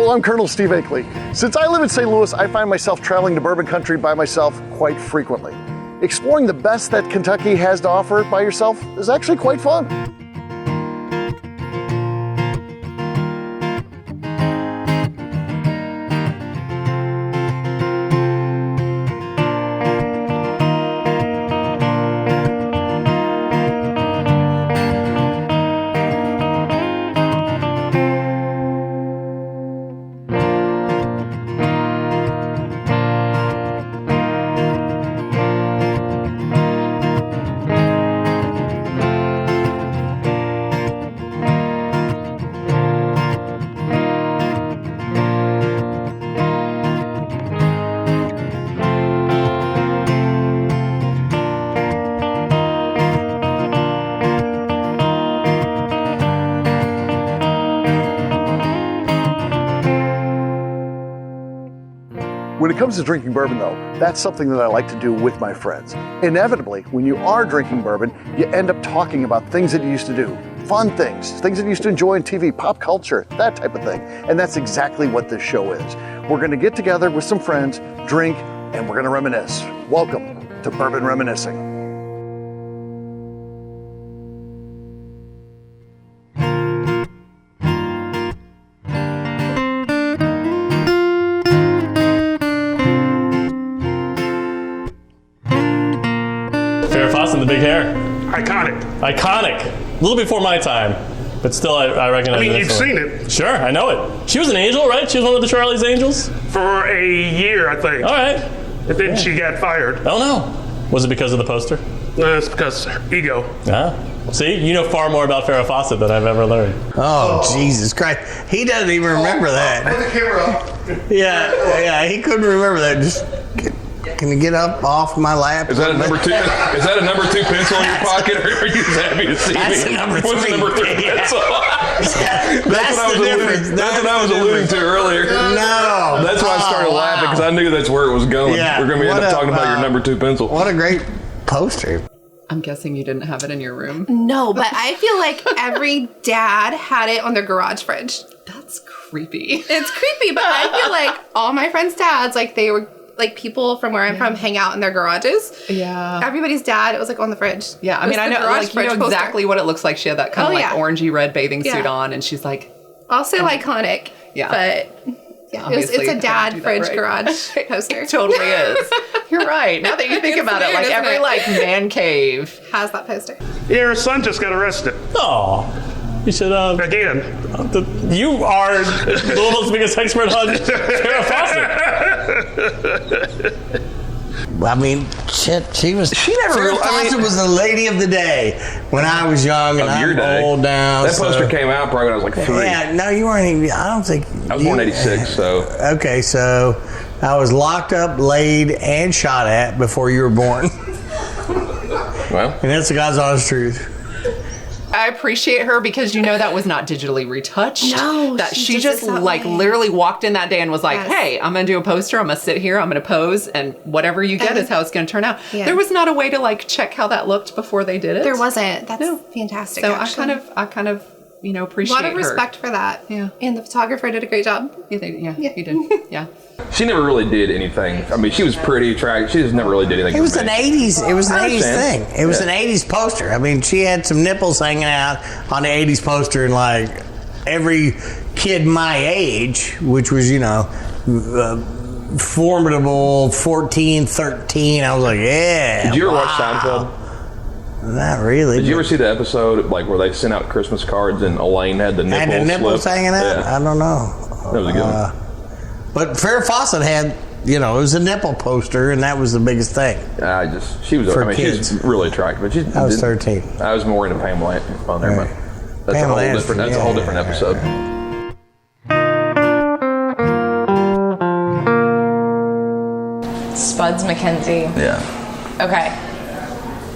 Hello, I'm Colonel Steve Akeley. Since I live in St. Louis, I find myself traveling to bourbon country by myself quite frequently. Exploring the best that Kentucky has to offer by yourself is actually quite fun. When it comes to drinking bourbon though, that's something that I like to do with my friends. Inevitably, when you are drinking bourbon, you end up talking about things that you used to do. Fun things that you used to enjoy on TV, pop culture, that type of thing. And that's exactly what this show is. We're gonna get together with some friends, drink, and we're gonna reminisce. Welcome to Bourbon Reminiscing. And the big hair. Iconic. A little before my time, but still I recognize it. I mean, you've seen it. Sure, I know it. She was an angel, right? She was one of the Charlie's Angels? For a year, I think. All right. And then she got fired. Oh, no. Was it because of the poster? No, it's because ego. See, you know far more about Farrah Fawcett than I've ever learned. Oh, Jesus Christ. He doesn't even remember that. Put the camera up. Yeah, he couldn't remember that. Just... Can you get up off my lap? Is that a number two? Is that a number 2 pencil in your pocket, or are you just happy to see That's me? a number 3. What's a number 3 pencil? That's what the difference. That's what I was alluding to earlier. No. That's why I started laughing, because I knew that's where it was going. Yeah. We're going to end up talking about your number 2 pencil. What a great poster. I'm guessing you didn't have it in your room. No, but I feel like every dad had it on their garage fridge. That's creepy. It's creepy, but I feel like all my friends' dads, like they were like people from where I'm from hang out in their garages. Yeah. Everybody's dad, it was like on the fridge. Yeah, I mean, I know, like, you know exactly what it looks like. She had that kind of like orangey red bathing suit on, and she's like... Also iconic. Yeah. But yeah, it's a dad fridge garage poster. It totally is. You're right. Now that you think about it, like every like man cave has that poster. Yeah, her son just got arrested. Oh. You should, again. You are Louisville's biggest expert on Farrah Fawcett. I mean, shit, Farrah Fawcett was the lady of the day when I was young and I'm old now. That poster came out probably when I was like 3. Yeah, no, you weren't even, I don't think. I was born in 86, so. Okay, so I was locked up, laid, and shot at before you were born. Well. And that's the God's honest truth. I appreciate her because, you know, that was not digitally retouched. No. That she just like literally walked in that day and was like, hey, I'm going to do a poster. I'm going to sit here. I'm going to pose. And whatever you get is how it's going to turn out. Yeah. There was not a way to like check how that looked before they did it. There wasn't. That's fantastic. So actually. I kind of, you know, appreciate her. A lot of respect for that. Yeah. And the photographer did a great job. Yeah, he did. Yeah. She never really did anything. I mean, she was pretty attractive. She just never really did anything. It was an 80s. It was an 80s thing. It was an 80s poster. I mean, she had some nipples hanging out on the 80s poster, and like every kid my age, which was, you know, formidable 14, 13, I was like, yeah. Did you ever watch Seinfeld? Not really. Did you ever see the episode like where they sent out Christmas cards and Elaine had the nipples? Had the nipples hanging out? Yeah. I don't know. That was a good one. But Farrah Fawcett had, you know, it was a nipple poster, and that was the biggest thing. She was. For I mean, kids. she's really attractive. But I was 13. I was more into Pamela on there, Right. but that's Pamela a whole different. That's a whole different episode. Spuds McKenzie. Yeah. Okay.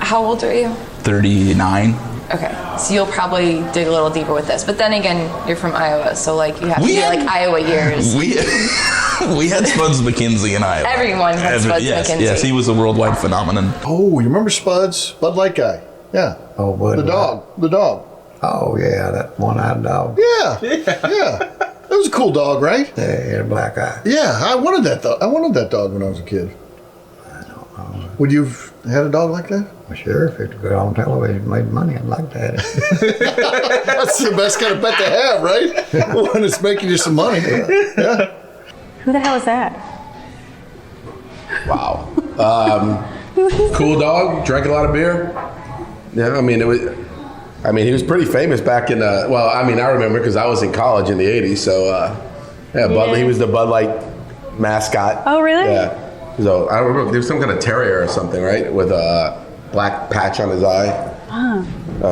How old are you? 39. Okay. So you'll probably dig a little deeper with this. But then again, you're from Iowa, so like you have to be like Iowa years. We had Spuds McKenzie in Iowa. Everyone had Spuds McKenzie. Yes, he was a worldwide phenomenon. Oh, you remember Spuds? Bud Light guy. Yeah. Oh, Bud The dog. The dog. Oh, yeah, that one-eyed dog. Yeah. That was a cool dog, right? Yeah, he had a black eye. Yeah, I wanted that dog. I wanted that dog when I was a kid. I don't know. Would you have had a dog like that? Well, sure, if it got on television and made money, I'd like to have it. That's the best kind of pet to have, right? One that's making you some money. Yeah. Who the hell is that? Wow. Cool dog. Drank a lot of beer. Yeah, I mean, he was pretty famous back in. I remember because I was in college in the '80s. So, he was the Bud Light mascot. Oh, really? Yeah. So I don't remember. There was some kind of terrier or something, right? With a black patch on his eye.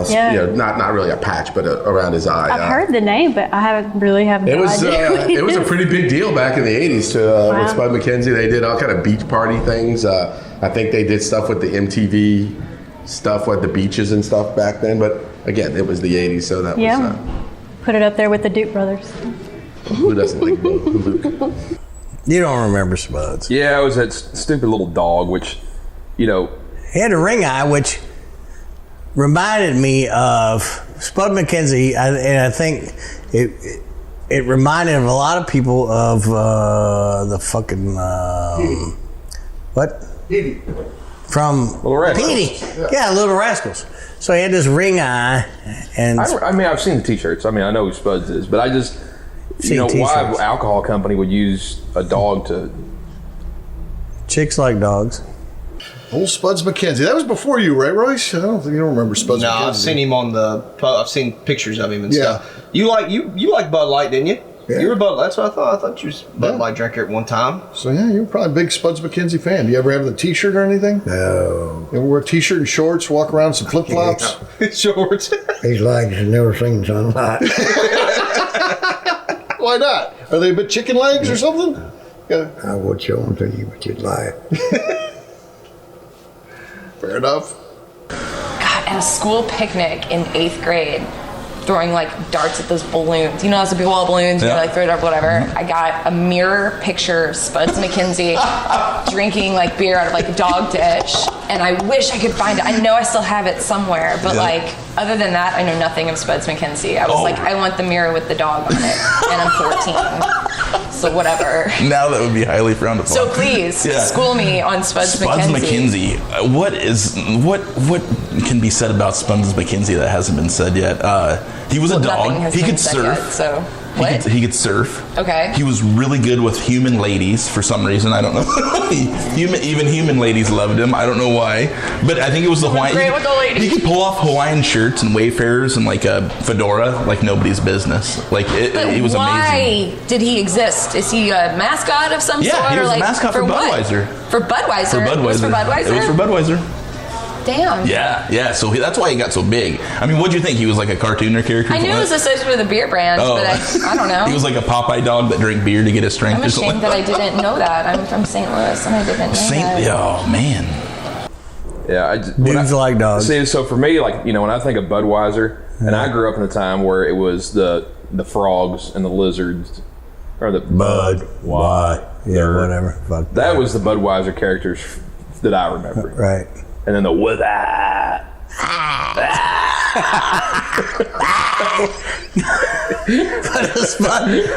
Yeah. Not really a patch, but around his eye. I've heard the name, but I haven't no idea. It was a pretty big deal back in the '80s with Spud McKenzie. They did all kind of beach party things. I think they did stuff with the MTV stuff with the beaches and stuff back then. But again, it was the '80s, so that was. Put it up there with the Duke brothers. Who doesn't like Luke? You don't remember Spuds? Yeah, it was that stupid little dog, which, He had a ring eye, which reminded me of Spud McKenzie, and I think it reminded a lot of people of the fucking what? Petey. From Little Rascals. Petey. Yeah, Little Rascals. So he had this ring eye, and I've seen the T-shirts. I mean, I know who Spuds is, but I just, why an alcohol company would use a dog to. Chicks like dogs. Old Spuds McKenzie. That was before you, right, Royce? I don't think you don't remember Spuds McKenzie. No, I've seen him on I've seen pictures of him and stuff. You like Bud Light, didn't you? Yeah. You were Bud Light. That's what I thought. I thought you was Bud Light drinker at one time. So yeah, you were probably a big Spuds McKenzie fan. Do you ever have the T-shirt or anything? No. You ever wear a T-shirt and shorts, walk around in some flip-flops? Shorts. His legs had never seen sunlight. Why not? Are they a bit chicken legs or something? Yeah. I would show them to you, but you'd lie. Fair enough. God, at a school picnic in 8th grade, throwing like darts at those balloons. You know, those big wall balloons, you like throw it up, whatever. I got a mirror picture of Spuds McKenzie drinking like beer out of like a dog dish. And I wish I could find it. I know I still have it somewhere, but like, other than that, I know nothing of Spuds McKenzie. I was like, I want the mirror with the dog on it. And I'm 14. So whatever. Now that would be highly frowned upon. So please, school me on Spuds McKenzie. What can be said about Spuds McKenzie that hasn't been said yet? He was a dog. He could surf. So what? He could surf. Okay. He was really good with human ladies for some reason. I don't know. Even human ladies loved him. I don't know why. But I think it was the Hawaiian. Great with the ladies. He could pull off Hawaiian shirts and Wayfarers and like a fedora like nobody's business. Like it was amazing. Why did he exist? Is he a mascot of some sort? Yeah, he was a mascot for Budweiser. For Budweiser? For Budweiser. It was for Budweiser? It was for Budweiser. Damn. Yeah. So that's why he got so big. I mean, what'd you think? He was like a cartooner character? I knew it was associated with a beer brand, but I don't know. He was like a Popeye dog that drank beer to get his strength. I'm ashamed that I didn't know that. I'm from St. Louis and I didn't know that. Oh man. Yeah, Dudes like dogs. See, so for me, like, when I think of Budweiser, and I grew up in a time where it was the frogs and the lizards, or the Bud. Why? Yeah, whatever. Fuck that was the Budweiser characters that I remember. Right. And then the with that.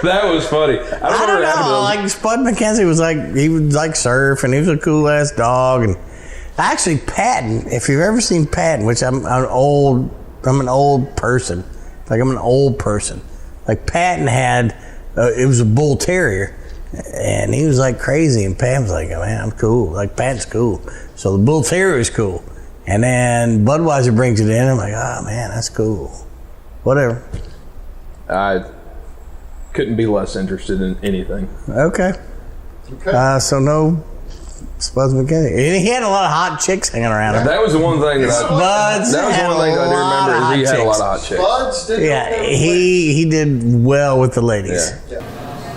That was funny. I don't know. Like Spud McKenzie he would like surf, and he was a cool ass dog. And actually, Patton. If you've ever seen Patton, which I'm an old person. Like I'm an old person. Like Patton had, it was a bull terrier, and he was like crazy. And Patton was like, oh, man, I'm cool. Like Patton's cool. So the bull terrier is cool. And then Budweiser brings it in. I'm like, oh man, that's cool. Whatever. I couldn't be less interested in anything. Okay. So no Spuds McKenzie. And he had a lot of hot chicks hanging around him. That was the one thing that I do remember. He had a lot of hot chicks. Spuds did. Yeah, he did well with the ladies. Yeah.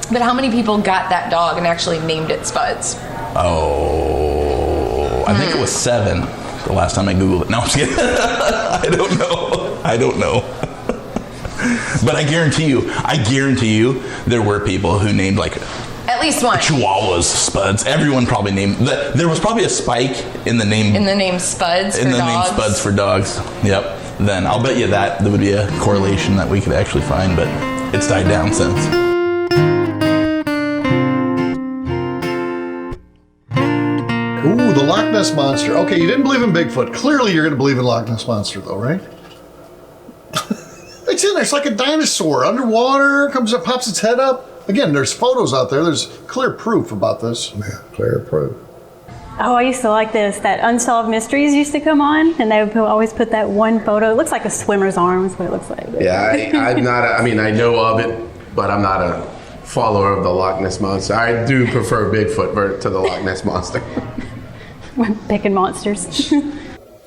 But how many people got that dog and actually named it Spuds? Oh, I think it was 7 the last time I Googled it. No, I'm just kidding. I don't know. But I guarantee you, there were people who named like at least one Chihuahuas Spuds. Everyone probably named. There was probably a spike in the name. In the name Spuds for dogs. Name Spuds for dogs. Yep. Then I'll bet you that there would be a correlation that we could actually find, but it's died down since. Ooh, the Loch Ness Monster. Okay, you didn't believe in Bigfoot. Clearly you're going to believe in Loch Ness Monster, though, right? It's in there. It's like a dinosaur. Underwater, comes up, pops its head up. Again, there's photos out there. There's clear proof about this. Yeah, clear proof. Oh, I used to like this. That Unsolved Mysteries used to come on, and they would always put that one photo. It looks like a swimmer's arm is what it looks like. Yeah, I'm not. I mean, I know of it, but I'm not a follower of the Loch Ness Monster. I do prefer Bigfoot to the Loch Ness Monster. We're picking monsters.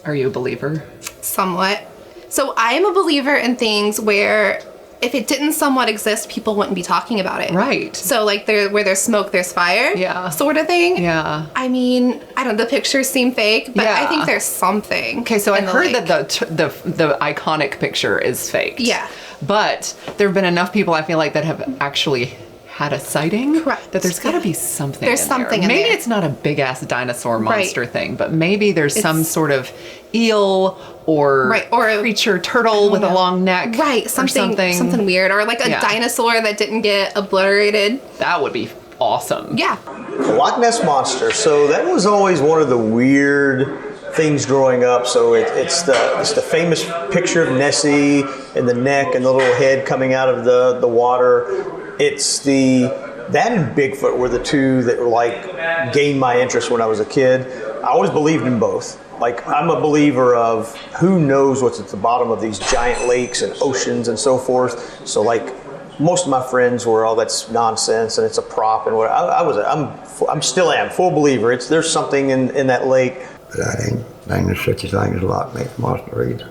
Are you a believer? Somewhat. So I am a believer in things where if it didn't somewhat exist, people wouldn't be talking about it. Right. So like where there's smoke, there's fire. Yeah. Sort of thing. Yeah. I mean, I don't. The pictures seem fake, but I think there's something. Okay, so I in the heard lake. that the iconic picture is faked. Yeah. But there have been enough people I feel like that have actually had a sighting. Correct. That there's got to be something. There's in something there. in Maybe there. it's not a big ass dinosaur monster Right. thing, but maybe there's some sort of eel or or creature turtle with a long neck. Right. Something weird, or like a dinosaur that didn't get obliterated. That would be awesome. Yeah. Loch Ness Monster. So that was always one of the weird things growing up. So it's the famous picture of Nessie and the neck and the little head coming out of the water. It's that and Bigfoot were the two that were like gained my interest when I was a kid. I always believed in both. Like, I'm a believer of who knows what's at the bottom of these giant lakes and oceans and so forth. So like most of my friends were, oh, that's nonsense and it's a prop and what. I'm still am full believer. There's something in that lake. But I ain't there's such a thing as Loch Ness Monster either.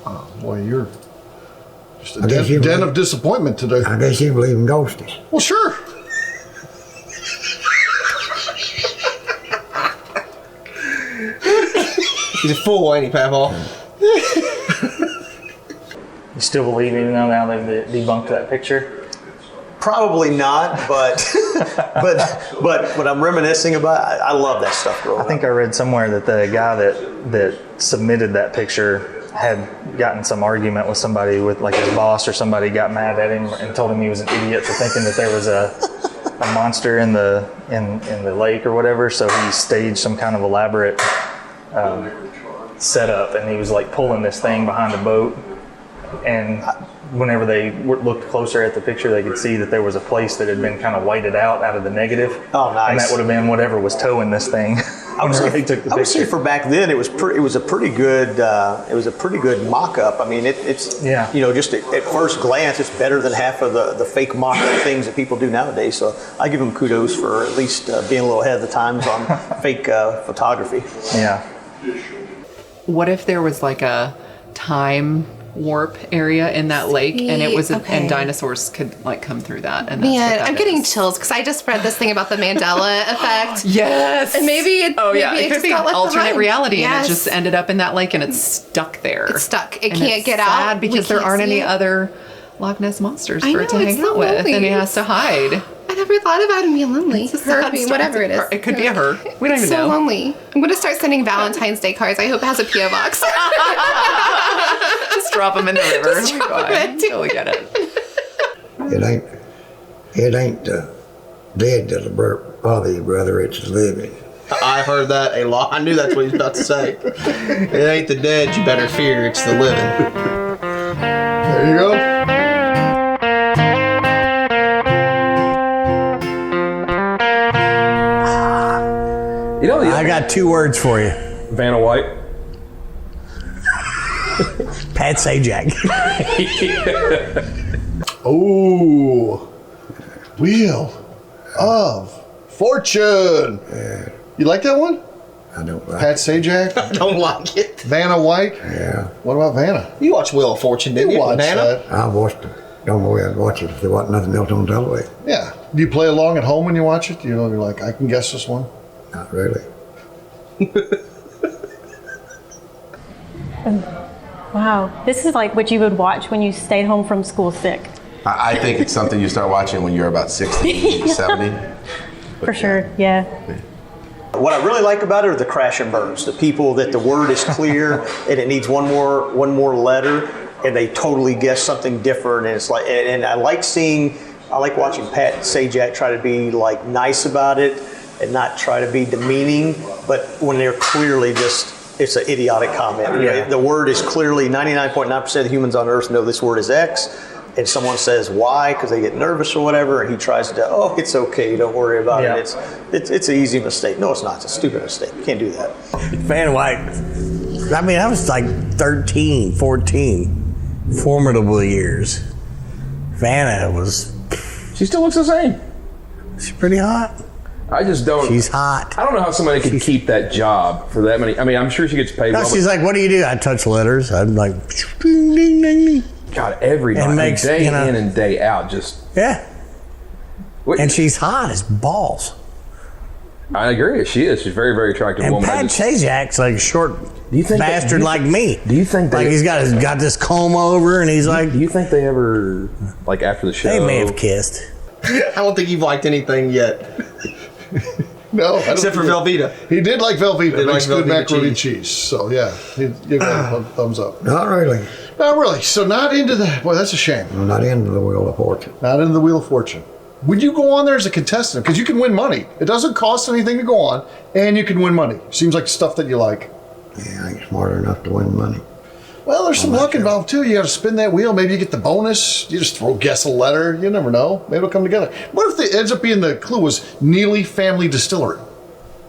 Oh, boy, you're just a den of disappointment today. I guess you believe in ghosties. Well, sure. He's a fool, ain't he, Papa? You still believe even though now they've debunked that picture? Probably not, but but what I'm reminiscing about, I love that stuff growing I think I read somewhere that the guy that submitted that picture had gotten some argument with somebody, with like his boss or somebody, got mad at him and told him he was an idiot for thinking that there was a monster in the lake or whatever. So he staged some kind of elaborate setup, and he was like pulling this thing behind a boat. And whenever they looked closer at the picture, they could see that there was a place that had been kind of whited out of the negative. Oh, nice. And that would have been whatever was towing this thing. I would say for back then it was a pretty good mock-up. I mean, it's just at first glance it's better than half of the fake mock-up things that people do nowadays. So I give them kudos for at least being a little ahead of the times on fake photography. Yeah. What if there was like a time warp area in that lake, and it was and dinosaurs could like come through that? And that's what Man, that I'm getting chills because I just read this thing about the Mandela effect. Yes. And maybe it could just be got an left alternate behind. reality, and Yes. it just ended up in that lake, and it's stuck there. It's stuck. It And can't it's get sad out. because We there can't aren't see any it. other Loch Ness monsters I for it to know, hang it's so out with, lonely. and he has to hide. I never thought about him being lonely. Her being whatever it is. It could be a her. We don't It's even so know. lonely. I'm going to start sending Valentine's Day cards. I hope it has a P.O. box. Just drop them in the river. Just drop Fine. it. Totally get it. It ain't dead that'll bother you, brother. It's the living. I've heard that a lot. I knew that's what he was about to say. It ain't the dead you better fear, it's the living. There you go. You know, I got 2 words for you. Vanna White. Pat Sajak. Oh, Wheel of Fortune. Yeah. You like that one? I don't like Pat Sajak? I don't like it. Vanna White? Yeah. What about Vanna? You watched Wheel of Fortune, didn't you? watched Nana? that. I watched it. Don't know where I'd watch it if there wasn't nothing else on television. Yeah. Do you play along at home when you watch it? You know, you're like, I can guess this one. Not really. Wow, this is like what you would watch when you stayed home from school sick. I think it's something you start watching when you're about 60, 70. For sure, yeah. What I really like about it are the crash and burns. The people that the word is clear and it needs one more letter, and they totally guess something different. And it's like, and I like watching Pat Sajak try to be like nice about it, and not try to be demeaning, but when they're clearly just, it's an idiotic comment. Yeah. The word is clearly 99.9% of the humans on Earth know this word is X, and someone says why because they get nervous or whatever, and he tries to, oh, it's okay, don't worry about Yeah. it. It's an easy mistake. No, it's not. It's a stupid mistake. You can't do that. Van White, I mean, I was like 13, 14, formidable years. Vanna was, She still looks the same. she's pretty hot. I just don't. She's hot. I don't know how somebody could keep that job for that many. I mean, I'm sure she gets paid No, well. she's like, what do you do? I touch letters. I'm like, ding, ding, ding, ding. God, every And night, makes, day you know- in and day out, just. Yeah. And she's hot as balls. I agree. She is. She's a very, very attractive And woman. Pat Sajak's like a short bastard like me. Do you think like he's got this comb over and he's like? Do you think they ever, like after the show? They may have kissed. I don't think you've liked anything yet. No, I don't Except for think Velveeta. He did like Velveeta. Did Makes like good Velveeta macaroni and cheese. cheese. So yeah, he'd give that a thumbs up. Not really. Not really. So not into that. Boy, that's a shame. I'm not into the Wheel of Fortune. Not into the Wheel of Fortune. Would you go on there as a contestant? Because you can win money. It doesn't cost anything to go on, and you can win money. Seems like stuff that you like. Yeah, I ain't smart enough to win money. Well, there's some luck involved too. You got to spin that wheel. Maybe you get the bonus. You just guess a letter. You never know. Maybe it'll come together. What if it ends up being the clue was Neely Family Distillery?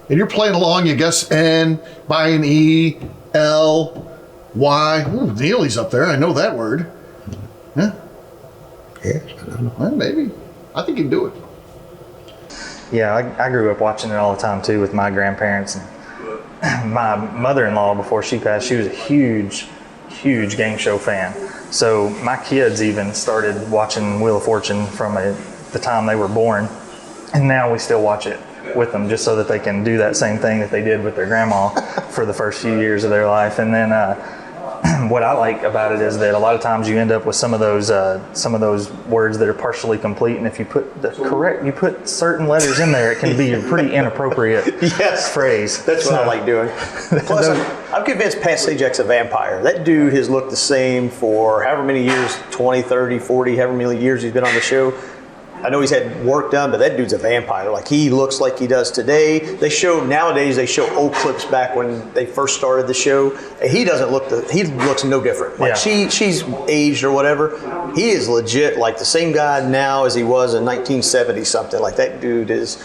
And you're playing along, you guess N, by an E, L, Y. Ooh, Neely's up there. I know that word. Yeah. Yes, I don't know. Well, maybe. I think you can do it. Yeah, I grew up watching it all the time too with my grandparents. And my mother-in-law, before she passed, she was a huge game show fan. So my kids even started watching Wheel of Fortune from the time they were born. And now we still watch it with them just so that they can do that same thing that they did with their grandma for the first few years of their life. And then what I like about it is that a lot of times you end up with some of those words that are partially complete, and if you put certain letters in there, it can be a pretty inappropriate phrase. That's what I like doing. Plus, I'm convinced Pat Sajak's a vampire. That dude has looked the same for however many years, 20, 30, 40, however many years he's been on the show. I know he's had work done, but that dude's a vampire. Like, he looks like he does today. Nowadays they show old clips back when they first started the show. And he doesn't look, he looks no different. Like, she's aged or whatever. He is legit like the same guy now as he was in 1970 something. Like, that dude is,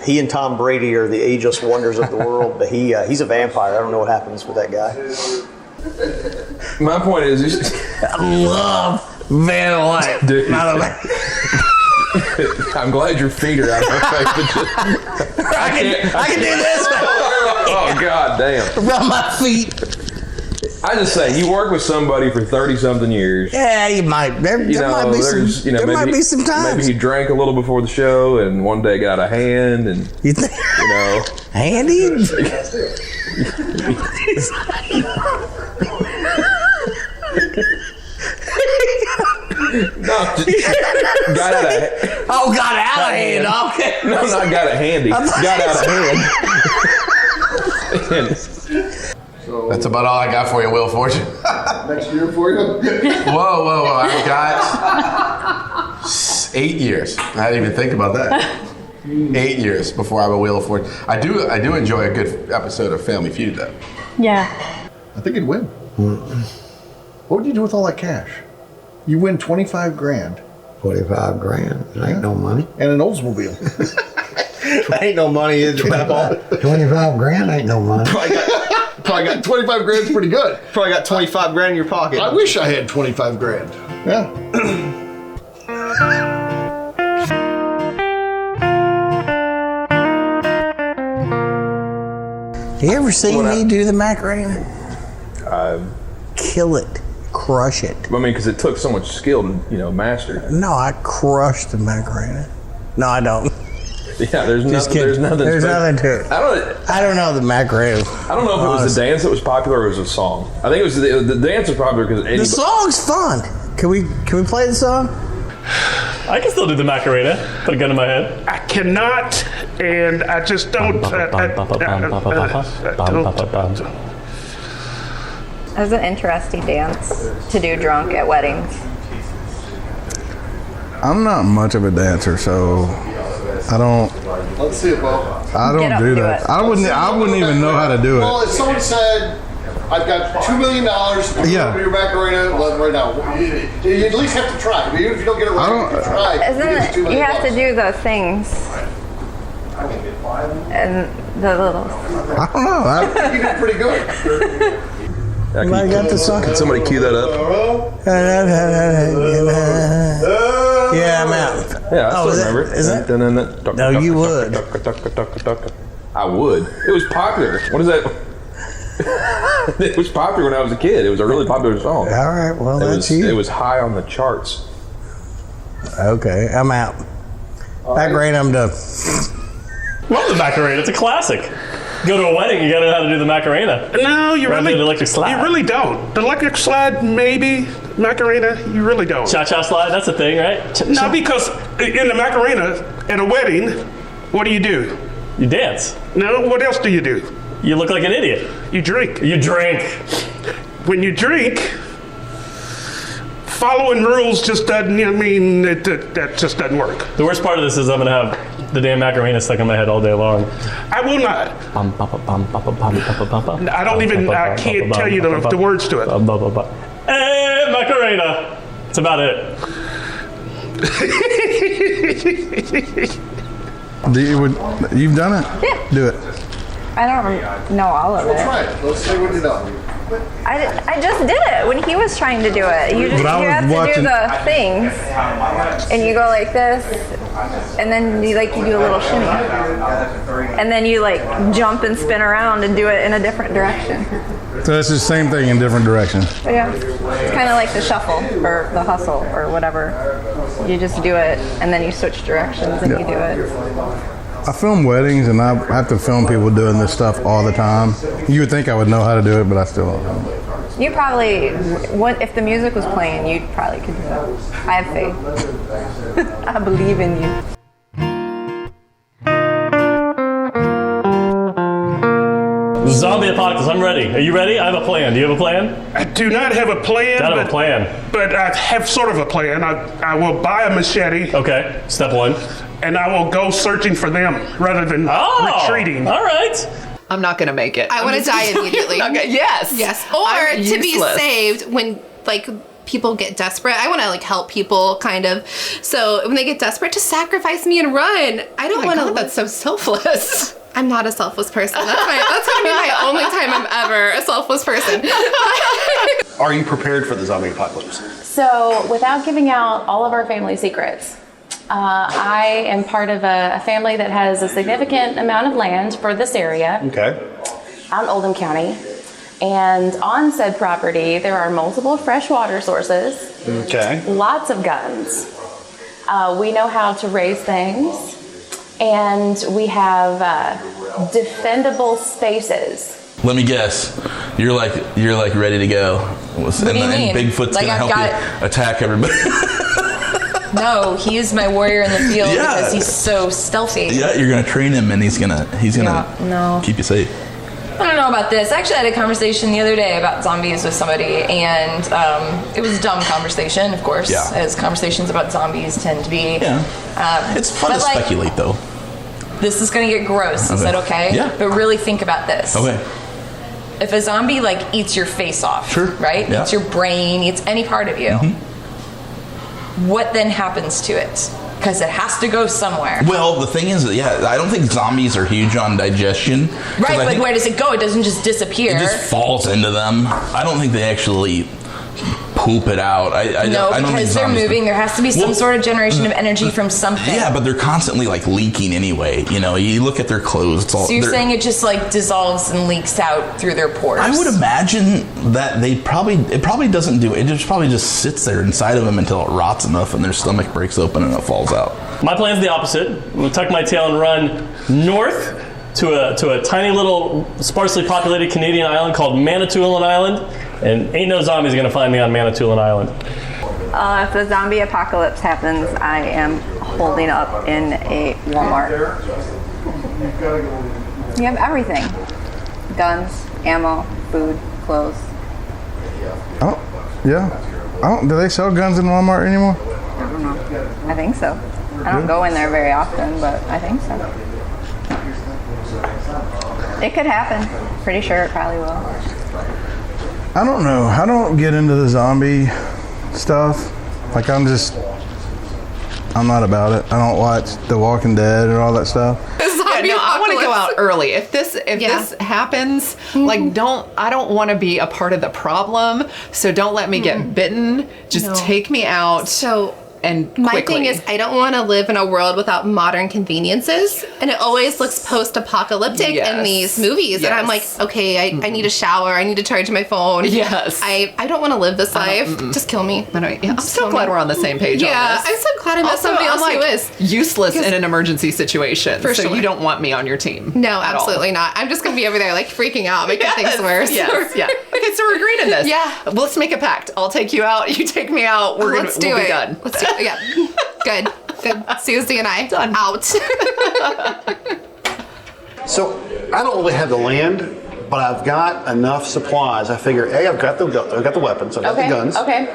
he and Tom Brady are the ageless wonders of the world, but he's a vampire. I don't know what happens with that guy. My point is, I love Van White. Dude. I'm glad your feet are out of my face. I can do this. Oh, God damn. Rub my feet. I just say, you work with somebody for 30-something years. Yeah, you might. There might be some times. Maybe he drank a little before the show, and one day got out of hand, and you know, handy. No, got out of hand. Oh, got out of hand. Okay. No, not got it handy. Got out of hand. That's about all I got for you, Wheel of Fortune. Next year for you? Whoa. I've got 8 years. I didn't even think about that. 8 years before I have a Wheel of Fortune. I do enjoy a good episode of Family Feud, though. Yeah. I think you'd win. What would you do with all that cash? You win 25 grand. 25 grand. It ain't no money. And an Oldsmobile. That ain't no money, is it? 25 grand ain't no money. Probably got 25 grand's pretty good. Probably got 25 grand in your pocket. I wish I had 25 grand. Yeah. You ever seen me do the Macarena? Kill it. Crush it. I mean, because it took so much skill to, master. No, I crushed the Macarena. No, I don't. Yeah, there's Just nothing. kidding. There's nothing. to it. I don't know the Macarena. I don't know if it was the dance that was popular or it was a song. I think it was the dance was popular because the song's fun. Can we play the song? I can still do the Macarena. Put a gun in my head. I cannot, and I just don't. That's an interesting dance to do drunk at weddings. I'm not much of a dancer, so I don't. Let's see it, Bo. I don't do that. I wouldn't even know how to do Well, it. if someone said, I've got $2 million, Yeah. your Macarena right now, you at least have to try. Even if you don't get it right, you can try. Isn't it? You have to do the things. And the little. I don't know. You did pretty good. I got the song. Can somebody cue that up? Yeah, I'm out. Yeah, I still remember. Is that? No, you would. I would. It was popular. What is that? It was popular when I was a kid. It was a really popular song. All right, well, that's you. It was high on the charts. Okay, I'm out. Macarena, I'm done. Love the Macarena. It's a classic. Go to a wedding, you gotta know how to do the Macarena. No, you Rather really than the electric slide. You really don't. The electric slide, maybe. Macarena, you really don't. Cha-cha slide, that's a thing, right? No, because in the Macarena, at a wedding, what do? You dance. No, what else do you do? You look like an idiot. You drink. You drink. When you drink, following rules just doesn't, that just doesn't work. The worst part of this is I'm gonna have the damn Macarena stuck in my head all day long. I will not. I can't tell you the words to it. Hey, Macarena. That's about it. You've done it? Yeah. Do it. I don't know all of it. Try it. Let's see what you know. I just did it when he was trying to do it. You have to do the things, and you go like this, and then you do a little shimmy, and then you jump and spin around and do it in a different direction. So it's the same thing in different directions. But yeah, it's kind of like the shuffle or the hustle or whatever. You just do it, and then you switch directions and you do it. I film weddings, and I have to film people doing this stuff all the time. You would think I would know how to do it, but I still don't know. You probably, if the music was playing, you probably could do it. I have faith. I believe in you. Zombie apocalypse, I'm ready. Are you ready? I have a plan. Do you have a plan? I do not have a plan. I have a plan. But I have sort of a plan. I will buy a machete. Okay, step one. And I will go searching for them rather than retreating. All right. I'm not going to make it. I want to die immediately. Okay, yes. Yes. Or to be saved when people get desperate. I want to help people kind of. So when they get desperate, to sacrifice me and run. I don't want to. That's so selfless. I'm not a selfless person. That's gonna be my only time I'm ever a selfless person. Are you prepared for the zombie apocalypse? So, without giving out all of our family secrets, I am part of a family that has a significant amount of land for this area. Okay. Out in Oldham County. And on said property, there are multiple freshwater sources. Okay. Lots of guns. We know how to raise things. And we have defendable spaces. Let me guess. You're like ready to go. What do you mean? And Bigfoot's gonna help you attack everybody. No, he's my warrior in the field because he's so stealthy. Yeah, you're gonna train him, and he's gonna keep you safe. I don't know about this. I actually had a conversation the other day about zombies with somebody, and it was a dumb conversation, of course, as conversations about zombies tend to be. Yeah. It's fun to speculate, though. This is going to get gross. Is that okay? Yeah. But really think about this. Okay. If a zombie eats your face off, right? Yeah. Eats your brain, eats any part of you. What then happens to it? Because it has to go somewhere. Well, the thing is, I don't think zombies are huge on digestion. Right, but where does it go? It doesn't just disappear. It just falls into them. I don't think they actually poop it out. I don't think because they're moving. There has to be some sort of generation of energy from something. Yeah, but they're constantly leaking anyway. You look at their clothes. It's all, so you're saying it just dissolves and leaks out through their pores? I would imagine that it probably doesn't do it. It just probably just sits there inside of them until it rots enough and their stomach breaks open and it falls out. My plan's the opposite. We'll tuck my tail and run north to a tiny little sparsely populated Canadian island called Manitoulin Island, and ain't no zombies gonna find me on Manitoulin Island. If the zombie apocalypse happens, I am holding up in a Walmart. You have everything. Guns, ammo, food, clothes. Oh, yeah. Do they sell guns in Walmart anymore? I don't know. I think so. I don't go in there very often, but I think so. It could happen. Pretty sure it probably will. I don't know. I don't get into the zombie stuff. Like I'm not about it. I don't watch The Walking Dead and all that stuff. Yeah, no, I want to go out early. If this happens, like I don't want to be a part of the problem. So don't let me get bitten. Just take me out. And quickly. My thing is, I don't want to live in a world without modern conveniences, and it always looks post-apocalyptic in these movies. And I'm like, okay, I need a shower, I need to charge my phone. Yes, I don't want to live this life. Just kill me. I'm so glad we're on the same page. Yeah, on this. I'm so glad I met somebody else who is useless in an emergency situation. For so sure. you don't want me on your team. No, absolutely not. I'm just gonna be over there like freaking out, making things worse. Yes, yeah. Okay, so we're agreed on this. Yeah. Well, let's make a pact. I'll take you out. You take me out. We'll be done. Let's do it. Yeah. Good. Susie and I done out. So I don't really have the land, but I've got enough supplies. I figure, I've got the weapons, I've got the guns. Okay.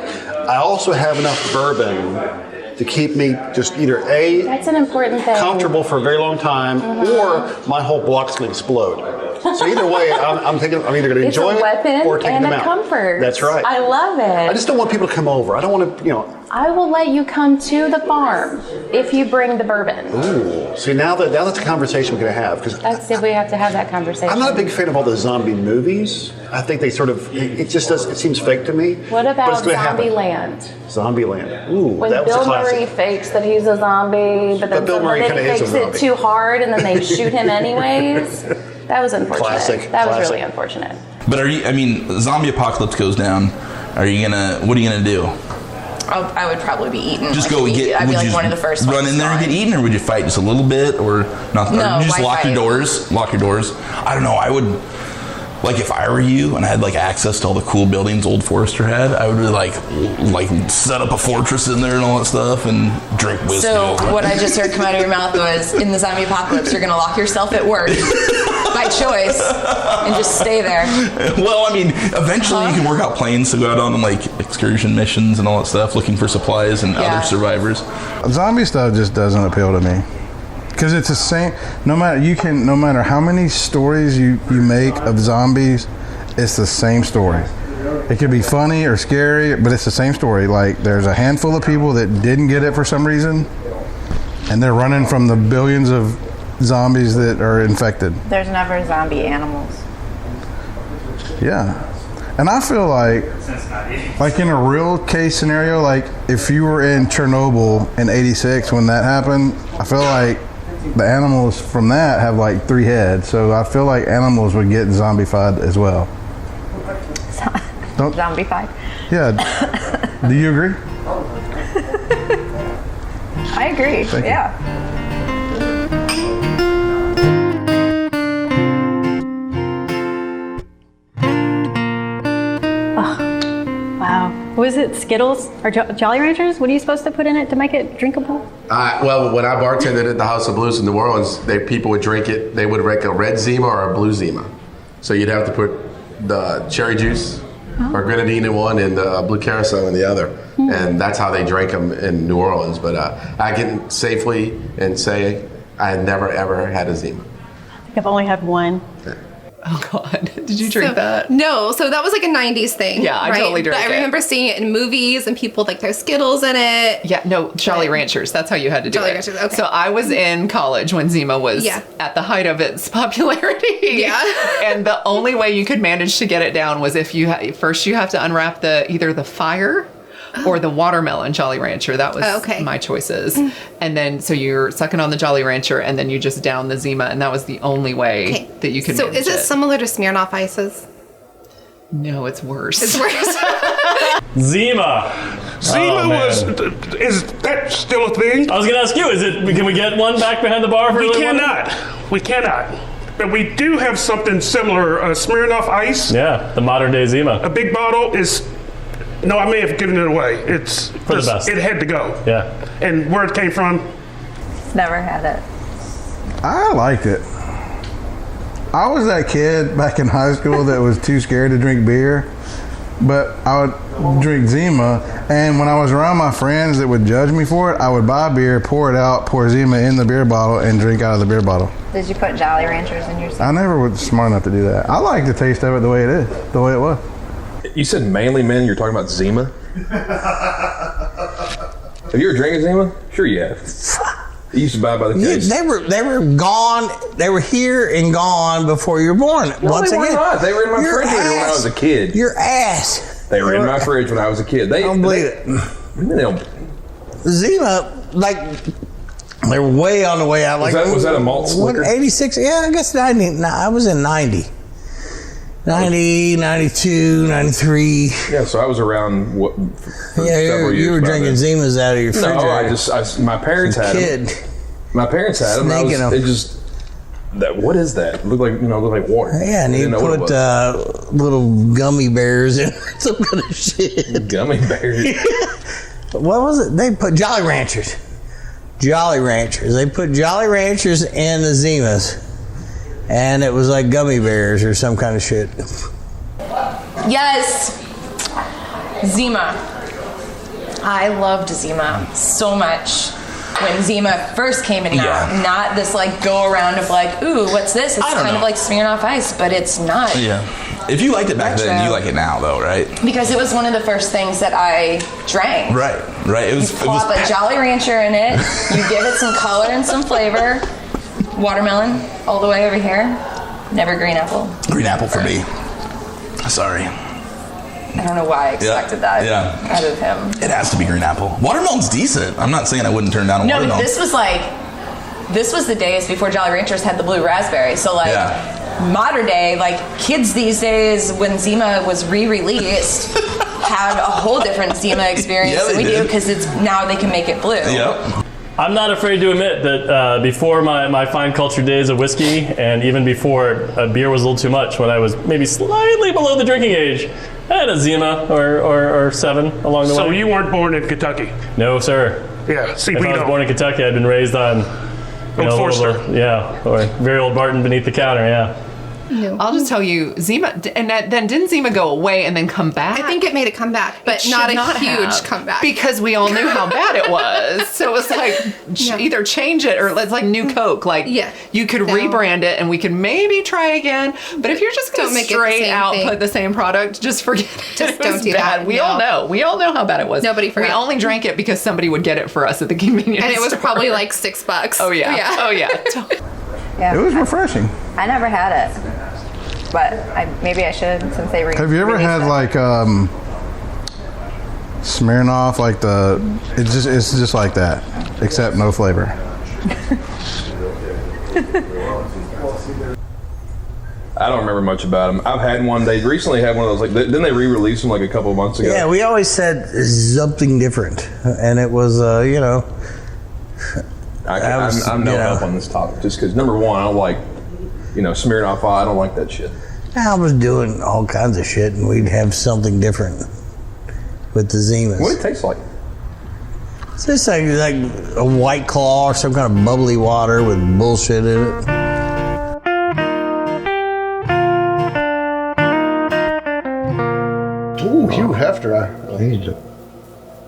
I also have enough bourbon to keep me just either That's an important thing. comfortable for a very long time, or my whole block's going to explode. So either way, I'm either going to enjoy it's a weapon it or take and them a out. comfort. That's right. I love it. I just don't want people to come over. I don't want to, I will let you come to the farm if you bring the bourbon. Ooh. See, now that's a conversation we're going to have, because That's if we have to have that conversation. I'm not a big fan of all the zombie movies. I think they sort of, it just does, it seems fake to me. What but about it's gonna happen. Zombieland? Zombieland. Ooh, When that was a Bill classic. Murray fakes that he's a zombie, but then Bill Murray somebody kinda is a fakes it zombie. too hard and then they shoot him anyways. That was unfortunate. Classic. That was Classic. really unfortunate. But zombie apocalypse goes down. What are you gonna do? I would probably be eaten. Just like, go I'd get. be Would like you one of the first run ones in there and gone. get eaten, or would you fight just a little bit, or nothing? No, or you just why lock your fight? doors. Lock your doors. I don't know. I would. Like if I were you and I had like access to all the cool buildings Old Forester had, I would really like set up a fortress in there and all that stuff and drink whiskey. So what I just heard come out of your mouth was, in the zombie apocalypse, you're going to lock yourself at work by choice and just stay there. Well, I mean, eventually you can work out plans to go out on like excursion missions and all that stuff, looking for supplies and other survivors. Zombie stuff just doesn't appeal to me. Because it's the same, no matter how many stories you make of zombies, it's the same story. It could be funny or scary, but it's the same story. Like there's a handful of people that didn't get it for some reason, and they're running from the billions of zombies that are infected. There's never zombie animals. Yeah. And I feel like in a real case scenario, like if you were in Chernobyl in '86 when that happened, I feel like the animals from that have like 3 heads. So I feel like animals would get zombified as well. Zombified. Yeah. Do you agree? I agree. Thank you. Yeah. Wow. Was it Skittles or Jolly Ranchers? What are you supposed to put in it to make it drinkable? Well, when I bartended at the House of Blues in New Orleans, people would drink it. They would make a red Zima or a blue Zima. So you'd have to put the cherry juice or grenadine in one and the blue carousel in the other. And that's how they drank them in New Orleans. But I can safely and say I had never, ever had a Zima. I think I've only had one. Oh God! Did you drink that? No, so that was like a '90s thing. Yeah, I right? totally drank But I remember seeing it in movies and people like their Skittles in it. Yeah, no, Jolly Ranchers. That's how you had to do Jolly it. Ranchers, okay. So I was in college when Zima was at the height of its popularity. Yeah. And the only way you could manage to get it down was if you first you have to unwrap either the fire or the watermelon Jolly Rancher. That was my choices. And then so you're sucking on the Jolly Rancher and then you just down the Zima, and that was the only way that you could. So manage is it similar to Smirnoff Ices? No, it's worse. It's worse. Zima. Zima is that still a thing? I was going to ask you, can we get one back behind the bar for We cannot. But we do have something similar, Smirnoff Ice. Yeah, the modern day Zima. A big bottle is, no, I may have given it away. It's for the best. It had to go. Yeah. And where it came from? Never had it. I liked it. I was that kid back in high school that was too scared to drink beer. but I would drink Zima. And when I was around my friends that would judge me for it, I would buy beer, pour it out, pour Zima in the beer bottle, and drink out of the beer bottle. Did you put Jolly Ranchers in your Zima? I never was smart enough to do that. I like the taste of it the way it is, the way it was. You said mainly men, you're talking about Zima? Have you ever drank a Zima? Sure you have. You used to buy it by the case. They were gone. They were here and gone before you were born. No, Once they were again, not. They were in my refrigerator when I was a kid. Your ass. They were in my fridge when I was a kid. I don't believe it. They don't. Zima, like, they were way on the way out. Like, Was that a malt slicker? 86? Yeah, I guess 90. No, I was in 90. 90, 92, 93. Yeah, so I was around for several years. You were drinking Zimas out of your refrigerator. No, my parents had them. My parents had them. What is that? It looked like water. Yeah, and you put little gummy bears in some kind of shit. Gummy bears. What was it? They put Jolly Ranchers. Jolly Ranchers. They put Jolly Ranchers in the Zimas. And it was like gummy bears or some kind of shit. Yes. Zima. I loved Zima so much when Zima first came in out. Not this like go around of like, ooh, what's this? It's kind of like Smirnoff Ice, but it's not. Yeah. If you liked it back then, you like it now though, right? Because it was one of the first things that I drank. Right. You plop a Jolly Rancher in it, you give it some color and some flavor. Watermelon all the way over here. Never green apple. Green apple for me. Sorry. I don't know why I expected that out of him. It has to be green apple. Watermelon's decent. I'm not saying I wouldn't turn down a watermelon. No, but this was the days before Jolly Ranchers had the blue raspberry. So modern day, like kids these days, when Zima was re-released, had a whole different Zima experience than we do because now they can make it blue. Yep. I'm not afraid to admit that before my fine culture days of whiskey, and even before beer was a little too much, when I was maybe slightly below the drinking age, I had a Zima or 7 along the way. So you weren't born in Kentucky? No, sir. Yeah, see, if I was born in Kentucky, I'd been raised on Old Forster. Or very old Barton beneath the counter, yeah. No. I'll just tell you, Zima, and then didn't Zima go away and then come back? I think it made a comeback, but not a huge comeback. Because we all knew how bad it was. So it was like, either change it or it's like new Coke. Like, you could rebrand it and we could maybe try again. But if you're just going to straight out put the same product, just forget it. Just don't do that. We all know. We all know how bad it was. Nobody forgot. We only drank it because somebody would get it for us at the convenience And it was store. probably like $6. Oh, yeah. Oh, yeah. It was refreshing. I never had it, but maybe I should since they Have you ever had like Smirnoff, like it's just like that, except no flavor. I don't remember much about them. I've had one. They recently had one of those. Like, didn't they re-release them like a couple of months ago? Yeah, we always said something different, and it was I'm no help on this topic just because number one, I don't like Smirnoff. I don't like that shit. I was doing all kinds of shit, and we'd have something different with the Zimas. What did it taste like? It's just like a White Claw or some kind of bubbly water with bullshit in it. Ooh, Hugh Hefner. He's a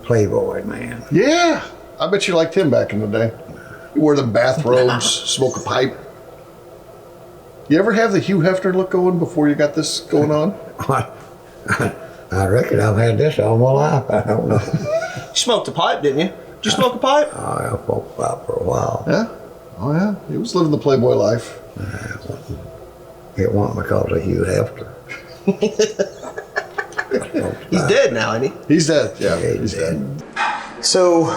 playboy, man. Yeah, I bet you liked him back in the day. You wore the bathrobes, smoke a pipe. You ever have the Hugh Hefner look going before you got this going on? I reckon I've had this all my life. I don't know. You smoked a pipe, didn't you? Did you smoke a pipe? Oh, I smoked a pipe for a while. Yeah? Oh, yeah. He was living the playboy life. It wasn't because of Hugh Hefner. He's dead now, isn't he? He's dead. Yeah, he's dead. So,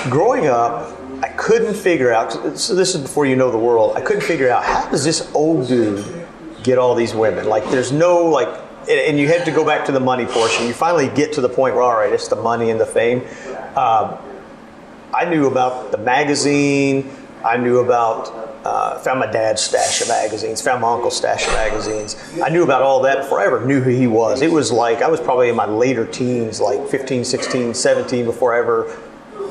growing up, I couldn't figure out, so this is before you know the world, I couldn't figure out how does this old dude get all these women? Like, there's no, and you have to go back to the money portion. You finally get to the point where, all right, it's the money and the fame. I knew about the magazine. I knew about, found my dad's stash of magazines, found my uncle's stash of magazines. I knew about all that before I ever knew who he was. It was like, I was probably in my later teens, like 15, 16, 17, before I ever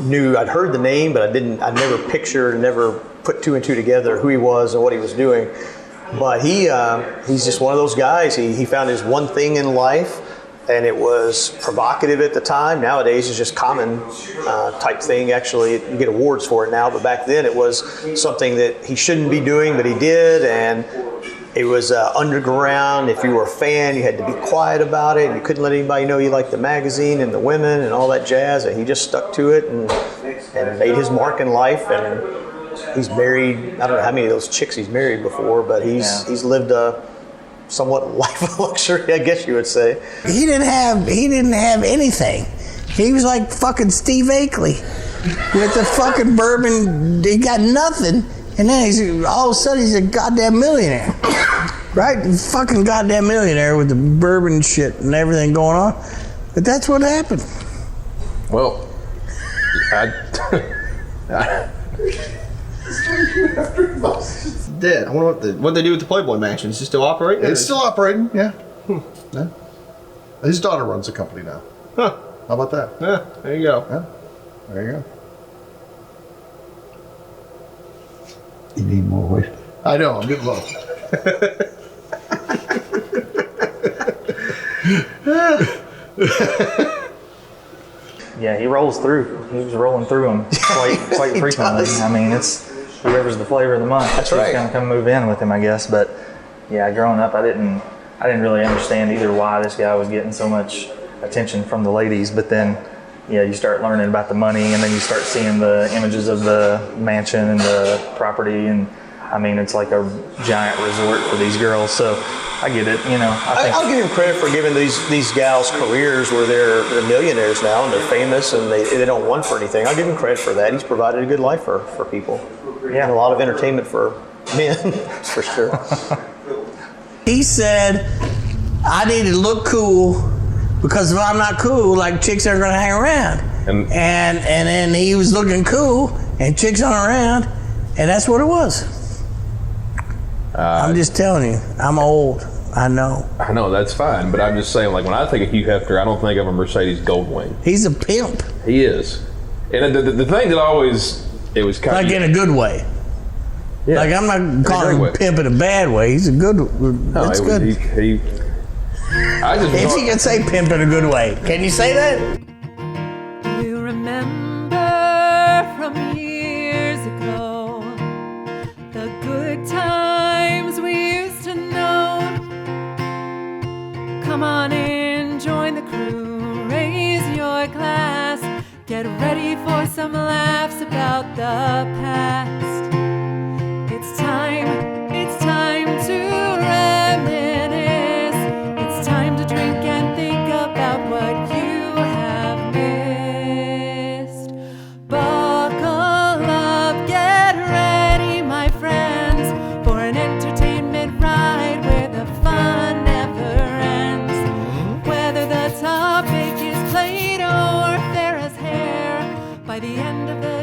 knew. I'd heard the name, but I never pictured, never put two and two together who he was and what he was doing. But he's just one of those guys. He found his one thing in life, and it was provocative at the time. Nowadays it's just common type thing. Actually, you get awards for it now, but back then it was something that he shouldn't be doing, but he did, and it was underground. If you were a fan, you had to be quiet about it. You couldn't let anybody know you liked the magazine and the women and all that jazz, and he just stuck to it and made his mark in life. And he's married, I don't know how many of those chicks he's married before, but he's lived a somewhat life of luxury, I guess you would say. He didn't have anything. He was like fucking Steve Akeley with the fucking bourbon. He got nothing, and then all of a sudden he's a goddamn millionaire, right? Fucking goddamn millionaire with the bourbon shit and everything going on. But that's what happened. Well, Dead. I wonder what they do with the Playboy Mansion. Is it still operating? It's still operating, yeah. Yeah. His daughter runs the company now. Huh. How about that? Yeah, there you go. Yeah, there you go. You need more whiskey. I know, I'm getting low. Yeah, he rolls through. He was rolling through them quite frequently. does. I mean, it's whoever's the flavor of the month. That's He's right. gonna come move in with him, I guess. But yeah, growing up, I didn't really understand either why this guy was getting so much attention from the ladies. But then, yeah, you start learning about the money, and then you start seeing the images of the mansion and the property, and I mean, it's like a giant resort for these girls. So I get it, you know. I'll give him credit for giving these gals careers where they're millionaires now and they're famous and they don't want for anything. I'll give him credit for that. He's provided a good life for people. Yeah. And a lot of entertainment for men, for sure. He said, I need to look cool because if I'm not cool, like chicks aren't gonna hang around. And then he was looking cool and chicks aren't around, and that's what it was. I'm just telling you, I'm old. I know. I know, that's fine, but I'm just saying, like, when I think of Hugh Hefner, I don't think of a Mercedes Goldwing. He's a pimp. He is. And the thing that it was kind like of... in a good way. Yeah. Like, I'm not calling him pimp in a bad way. He's a good, that's good. If you can say pimp in a good way. Can you say that? You remember from years ago the good times we used to know. Come on in, join the crew, raise your glass, get ready for some laughs about the past. It's time to reminisce. It's time to drink and think about what you have missed. Buckle up, get ready, my friends, for an entertainment ride where the fun never ends. Whether the topic is Play-Doh or Farrah's hair, by the end of the